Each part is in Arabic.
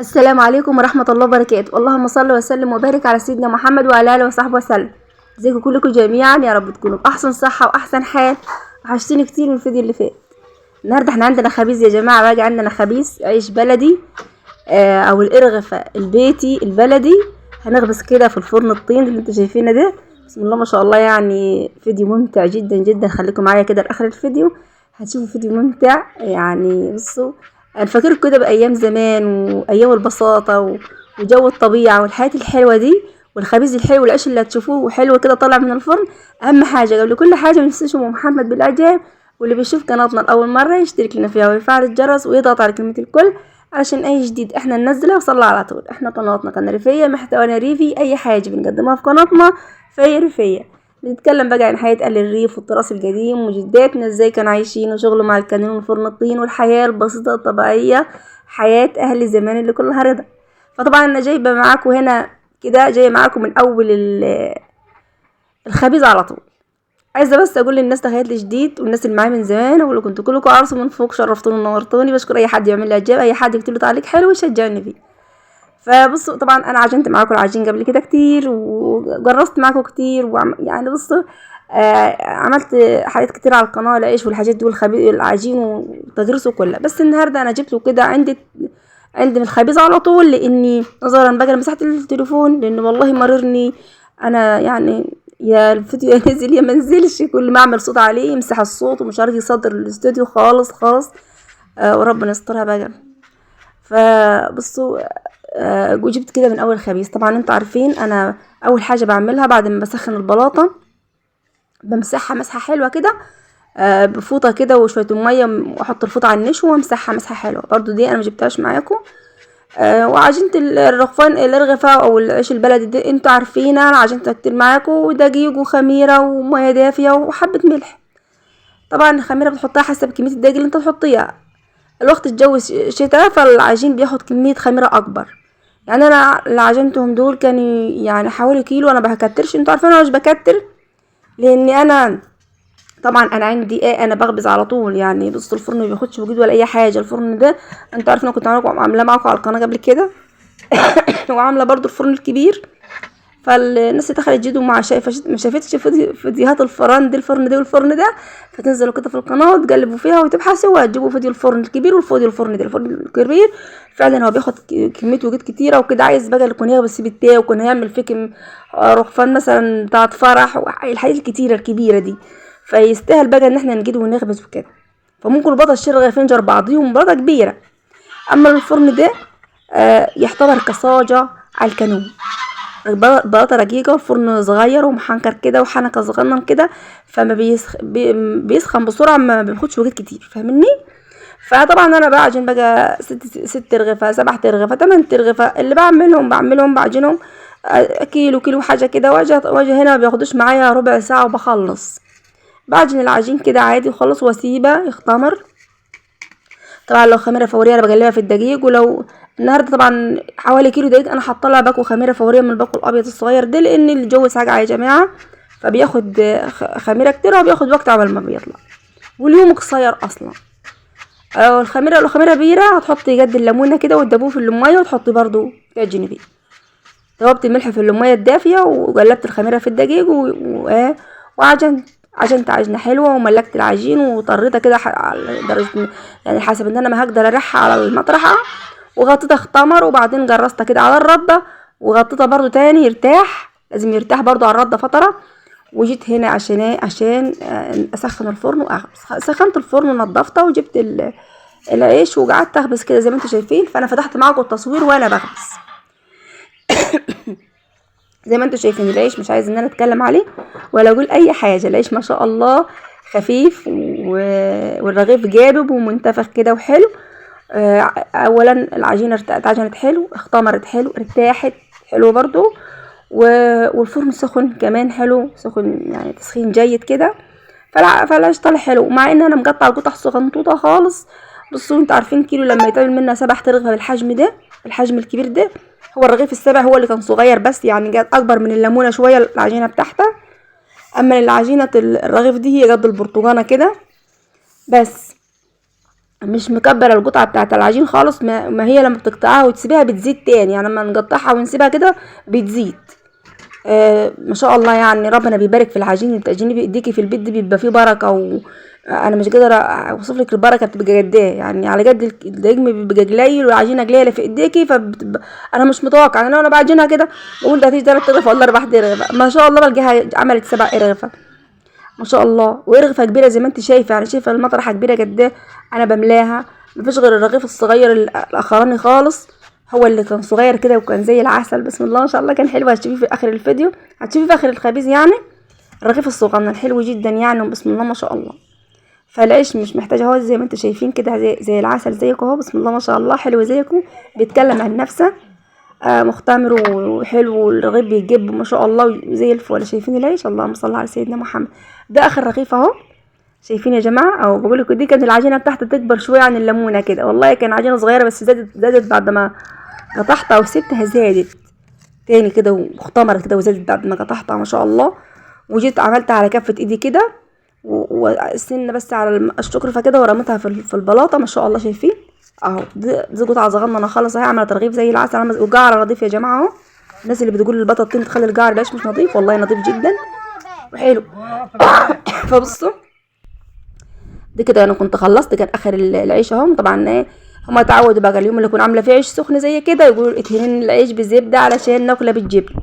السلام عليكم ورحمة الله وبركاته. اللهم صل وسلم وبارك على سيدنا محمد وعلى آله وصحبه وسلم. ازيكم كلكم جميعا، يا رب تكونوا بأحسن صحة وأحسن حال. وحشتني كتير من الفيديو اللي فات. النهارده احنا عندنا خبيز يا جماعة، باجي عندنا خبيز عيش بلدي أو القرغفة البيتي البلدي. هنخبز كده في الفرن الطين اللي انتوا شايفينه ده. بسم الله ما شاء الله، يعني فيديو ممتع جدا جدا. خليكم معايا كده لآخر الفيديو، هتشوفوا فيديو ممتع. يعني بصوا، انا فاكر كده بايام زمان وايام البساطه وجو الطبيعه والحياه الحلوه دي، والخبيز الحلو والعيش اللي هتشوفوه حلو كده طالع من الفرن. اهم حاجه قبل كل حاجه ما تنسوش ام محمد بالاعجاب، واللي بيشوف قناتنا لاول مره يشترك لنا فيها ويفعل الجرس ويضغط على كلمه الكل علشان اي جديد احنا ننزله يوصل على طول. احنا قناتنا قناه ريفيه، محتوانا ريفي، اي حاجه بنقدمها في قناتنا فهي ريفيه. بنتكلم بقى عن حياة أهل الريف والتراث القديم وجداتنا ازاي كانوا عايشين وشغلوا مع الكانون وفرن الطين والحياة البسيطة الطبيعية، حياة أهل زمان اللي كلها رضا. فطبعا أنا جايبة معاكم هنا كده، جاية معاكم من أول الخبيز على طول. عايزة بس أقول للناس تخيلت لي جديد، والناس اللي معايا من زمان، واللي كنتوا كلكم عارفوا من فوق، شرفتوني ونورتوني. بشكر أي حد يعمل لي إعجاب، أي حد يكتب لي تعليق حلو ويشجعني فيه. فبصوا، طبعا انا عجنت معاكم العجين قبل كده كتير وجربت معاكم كتير يعني بصوا، عملت حاجات كتير على القناه، العيش والحاجات دي والعجين وتجرسه كله. بس النهارده انا جبته كده عندي من الخبيز على طول، لاني نظرا بقى لمساحه التليفون، لان والله مررني انا يعني يا الفيديو ينزل يا منزلش، كل ما اعمل صوت عليه يمسح الصوت ومش عارف يصدر الاستوديو خالص خالص. وربنا يسترها بقى. فبصوا، وجبت كده من اول خبيز. طبعا انتوا عارفين انا اول حاجه بعملها بعد ما بسخن البلاطه، بمسحها مسحه حلوه كده بفوطه كده وشويه ميه، واحط الفوطه على النشو وامسحها مسحه حلوه. برضو دي انا ما جبتهاش معاكم. وعجينه الرغفان الرغفه او العيش البلدي دي انتوا عارفين انا عجنتها كتير معاكم، دقيق وخميره وميه دافيه وحبه ملح. طبعا الخميره بتحطها حسب كميه الدقيق اللي انت تحطيها. الوقت الجو شتاء، فالعجين بياخد كمية خميرة أكبر. يعني أنا اللي عجنتهم دول كان يعني حوالي كيلو. أنا بكترش، انتوا عارفين أنا مش بكتر، لأني أنا طبعا أنا عندي أنا بخبز على طول. يعني بصوا الفرن ما بياخدش وجود ولا أي حاجة. الفرن ده انتوا عارفين أنا كنت عاملاه معاكم على القناة قبل كده وعاملة برضو الفرن الكبير. فالناس اللي دخلت جدوا ما شافتش فيديوهات الفرن ده والفرن ده، فتنزلوا كده في القناه وتقلبوا فيها وتبحثوا وهتجيبوا فيديو الفرن الكبير والفيديو الفرن الكبير. فعلا هو بياخد كميه وجود كتيره وكده. عايز بقى اللي يكون يغبس بتاعه ويكون هيعمل فيك رخفان مثلا بتاعت فرح والحاجات الكتيره الكبيره دي، فيستاهل بقى ان احنا نجيب ونخبز وكده. فممكن البطه الشير رغيفين جنب بعضيهم بطه كبيره. اما الفرن ده يعتبر كصاجه على الكانون، بلاطة رقيقة وفرن صغير ومحنكر كده وحنكة صغنن كده، فما بيسخن بسرعة، ما بياخدش وقت كتير، فاهمني؟ فطبعا انا بعجن بقى ست ترغفة، 7 ترغفة، 8 ترغفة اللي بعملهم بعجنهم كيلو حاجة كده. واجي هنا ما بياخدوش معايا ربع ساعة وبخلص. بعجن العجين كده عادي وخلص واسيبه يختمر. طبعا لو خميره فوريه انا بقلبها في الدقيق. ولو النهارده طبعا حوالي كيلو دقيق انا حاطه لها باكو خميره فوريه من الباكو الابيض الصغير ده، لان الجو ساقع يا جماعه، فبياخد خميره كتير وبياخد وقت عمل ما بيطلع، واليوم قصير اصلا. الخميره لو خميره كبيره هتحطي قد الليمونه كده وتدوبوه في اللميه وتحطي برضو تعجني فيه. دوبت الملح في اللميه الدافيه وقلبت الخميره في الدقيق عجنت عجنه حلوه وملكت العجين وطريتها كده على درجه، يعني حسب ان انا ما هقدر اريحها على المطرحه. وغطيتها اختمر، وبعدين جرستها كده على الرده وغطيتها برضو تاني يرتاح، لازم يرتاح برضو على الرده فتره. وجيت هنا عشان اسخن الفرن واخبز. سخنت الفرن ونضفته وجبت العيش وقعدت اخبز كده زي ما انتم شايفين. فانا فتحت معاكم التصوير وانا بخبز زي ما انتم شايفين. العيش مش عايز ان انا اتكلم عليه ولا اقول اي حاجه. العيش ما شاء الله خفيف والرغيف جابب ومنتفخ كده وحلو. اولا العجينه اتعجنت حلو، اختمرت حلو، ارتاحت حلو برضو. والفرن سخن كمان حلو، سخن يعني تسخين جيد كده. فالعيش طالع حلو، مع ان انا مقطع قطع صغنطوطه خالص. بصوا انتوا عارفين كيلو لما يتعمل منها 7 ترغفه بالحجم ده، الحجم الكبير ده. هو الرغيف السبع هو اللي كان صغير بس، يعني جات اكبر من الليمونه شويه العجينه بتاعتها. اما العجينه الرغيف دي هي قد البرتقانه كده بس. مش مكبره القطعه بتاعه العجين خالص، ما هي لما بتقطعها وتسيبها بتزيد تاني، يعني لما نقطعها ونسيبها كده بتزيد. ما شاء الله، يعني ربنا بيبارك في العجين. التعجيني بايديكي في البيت دي بيبقى فيه بركه انا مش قادره اوصف لك البركه بتبقى قد ايه، يعني على قد الدقيق بيبقى قليل والعجينه قليله في ايديكي، انا مش متوقعه. انا وانا بعجنها كده بقول ده هتيجي 3 رغيف ولا 4 رغيف، ما شاء الله بلقاها عملت 7 رغيف ما شاء الله. ورغفه كبيره زي ما انت شايفه، يعني شايفه المطرحه كبيره قد ايه. انا بملاها، مفيش غير الرغيف الصغير الاخراني خالص هو اللي كان صغير كده وكان زي العسل. بسم الله ما شاء الله، كان حلو. هتشوفيه في اخر الفيديو، هتشوفيه في اخر الخبيز يعني. الرغيف الصغنن حلو جدا يعني، بسم الله ما شاء الله. فالعيش مش محتاج، هو زي ما انتوا شايفين كده زي العسل زيكم اهو، بسم الله ما شاء الله، حلو زيكم. بيتكلم عن نفسه، مختمر وحلو، والرغيف بيجيب ما شاء الله زي الفل. شايفين العيش؟ اللهم صل على سيدنا محمد. ده اخر رغيف اهو، شايفين يا جماعه؟ او بقول لكم دي كانت العجينه بتاعتها تكبر شويه عن الليمونه كده، والله كان عجينه صغيره بس زادت بعد ما قطعتها وسبتها، زادت تاني كده واختمرت كده وزادت بعد ما قطعتها ما شاء الله. وجيت عملتها على كفه ايدي كده وسن بس على الشكرفه كده، ورميتها في البلاطه ما شاء الله. شايفين اهو؟ دي قطعه صغننه خالص اهي، عملت رغيف زي العسل. وقعر نضيف يا جماعه اهو. الناس اللي بتقول البطاطين تخلي القعر العيش مش نظيف، والله نظيف جدا وحلو. فبصوا دي كده انا كنت خلصت، كان اخر العيش اهو. طبعا ايه، هما اتعودوا بقى اليوم اللي يكون عامله فيه عيش سخن زي كده يقولوا اتهنين العيش بالزبده علشان ناكله بالجبن.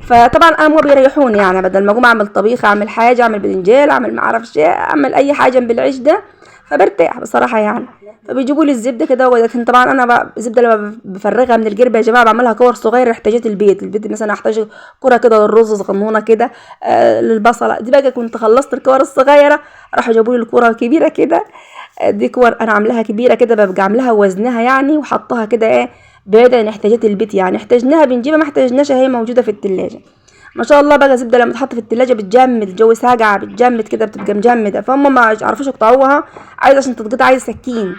فطبعا انا مو بيريحوني، يعني بدل ما اقوم اعمل طبيخ، اعمل حاجه، اعمل بدنجال، اعمل ما اعرفش ايه، اعمل اي حاجه جنب العيش ده، فبرتاح بصراحه يعني. فبيجيبوا لي الزبده كده ولكن طبعا انا بقى الزبده لما بفرغها من الجربه يا جماعه بعملها كور صغيره احتاجات البيت مثلا احتاج كوره كده للرز صغنونه كده، للبصله دي بقى كنت خلصت الكور الصغيره، راحوا جابوا لي الكوره كبيره كده. دي كور انا عاملاها كبيره كده، ببقى عاملاها وزنها يعني، وحطها كده ايه بعيدة عن احتياجات البيت، يعني احتاجناها بنجيبها، ما احتاجناش هي موجوده في التلاجة. ما شاء الله بقى زبده لما تحط في التلاجة بتجمد، الجو ساقعه بتجمد كده، بتبقى مجمده، فهم ما يعرفوش يقطعوها، عايزه عشان تتقطع عايزه سكين.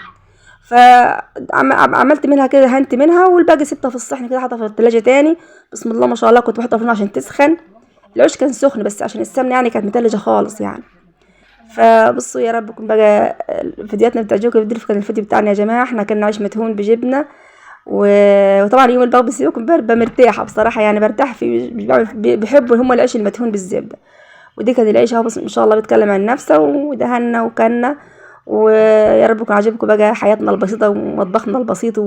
فعملت منها كده، هنت منها، والباقي سبتها في الصحن كده، حطها في التلاجة تاني. بسم الله ما شاء الله، كنت بحطها في الفرن عشان تسخن. العيش كان سخن بس عشان السمنه يعني كانت متلجه خالص يعني. فبصوا يا رب يكون بقى فيديوهاتنا بتعجبكم. كان الفيديو بتاعنا يا جماعه، احنا كنا عيش مدهون بجبنه وطبعا يوم البغ بسيبكم ببقى مرتاحه بصراحه، يعني برتاح في بحبوا هم العيش المدهون بالزبده. ودي كانت العيش اهو، بس ان شاء الله بيتكلم عن نفسه، ودهنا وكلنا. ويا رب يكون عجبكم بقى حياتنا البسيطه ومطبخنا البسيط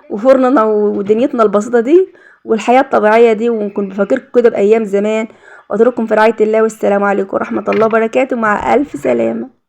وفرننا ودنيتنا البسيطه دي والحياه الطبيعيه دي، ونكون بفكركم كده بايام زمان. واترككم في رعايه الله، والسلام عليكم ورحمه الله وبركاته، مع الف سلامه.